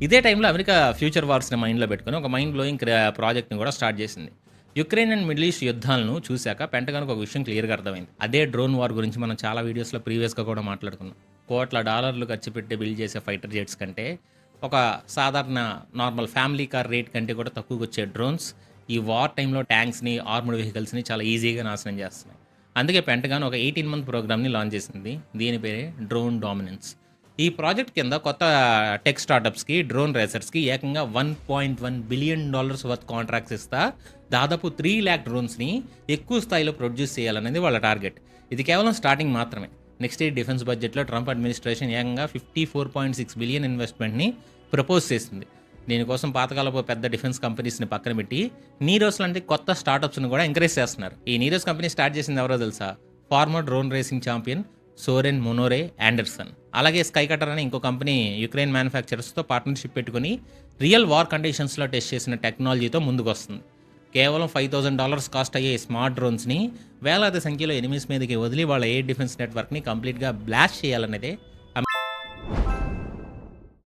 ఇదే టైంలో America future వార్స్‌ని మైండ్‌లో పెట్టుకొని ఒక మైండ్ బ్లోయింగ్ ప్రాజెక్ట్‌ని కూడా స్టార్ట్ చేసింది. యుక్రెయిన్ అండ్ మిడిల్ ఈస్ట్ యుద్ధాలను చూసాక పెంటగాన్‌కి ఒక విషయం క్లియర్‌గా అర్థమైంది. అదే డ్రోన్ వార్ గురించి మనం చాలా వీడియోస్‌లో ప్రీవియస్‌గా కూడా మాట్లాడుకున్నాం. కోట్ల డాలర్లు ఖర్చు పెట్టి బిల్డ్ చేసే ఫైటర్ జెట్స్ కంటే, ఒక సాధారణ నార్మల్ ఫ్యామిలీ కార్ రేట్ కంటే కూడా తక్కువకొచ్చే డ్రోన్స్ ఈ వార్ టైంలో ట్యాంక్స్‌ని, ఆర్మ్డ్ వెహికల్స్‌ని చాలా ఈజీగా నాశనం చేస్తున్నాయి. అందుకే పెంటగాన్ ఒక 18 మంత్ ప్రోగ్రామ్‌ని లాంచ్ చేసింది. దీని పేరే డ్రోన్ డామినెన్స్. ఈ ప్రాజెక్ట్ కింద కొత్త టెక్ స్టార్టప్స్‌కి, డ్రోన్ రేసర్స్‌కి ఏకంగా $1.1 బిలియన్ వర్త్ కాంట్రాక్ట్స్ ఇస్తా దాదాపు 3,00,000 డ్రోన్స్‌ని ఎక్కువ స్థాయిలో ప్రొడ్యూస్ చేయాలనేది వాళ్ళ టార్గెట్. ఇది కేవలం స్టార్టింగ్ మాత్రమే. నెక్స్ట్ ఇయర్ డిఫెన్స్ బడ్జెట్‌లో ట్రంప్ అడ్మినిస్ట్రేషన్ ఏకంగా $54.6 బిలియన్ ఇన్వెస్ట్‌మెంట్‌ని ప్రపోజ్ చేసింది. దీనికోసం పాతకాలపు పెద్ద డిఫెన్స్ కంపెనీస్‌ని పక్కన పెట్టి నీరోస్ లాంటి కొత్త స్టార్టప్స్‌ని కూడా ఎంకరేజ్ చేస్తున్నారు. ఈ నీరోస్ కంపెనీ స్టార్ట్ చేసింది ఎవరో తెలుసా? Former drone racing champion Soren Monore Andersen. అలాగే స్కై కటర్ అనే ఇంకో కంపెనీ యుక్రెయిన్ మ్యానుఫ్యాక్చరర్స్‌తో పార్ట్నర్‌షిప్ పెట్టుకొని రియల్ వార్ కండిషన్స్‌లో టెస్ట్ చేసిన టెక్నాలజీతో ముందుకొస్తుంది. కేవలం $5,000 కాస్ట్ అయ్యే స్మార్ట్ డ్రోన్స్‌ని వేలాది సంఖ్యలో ఎనిమీస్ మీదకి వదిలి వాళ్ళ ఎయిర్ డిఫెన్స్ నెట్వర్క్‌ని కంప్లీట్‌గా బ్లాస్ట్ చేయాలనేదే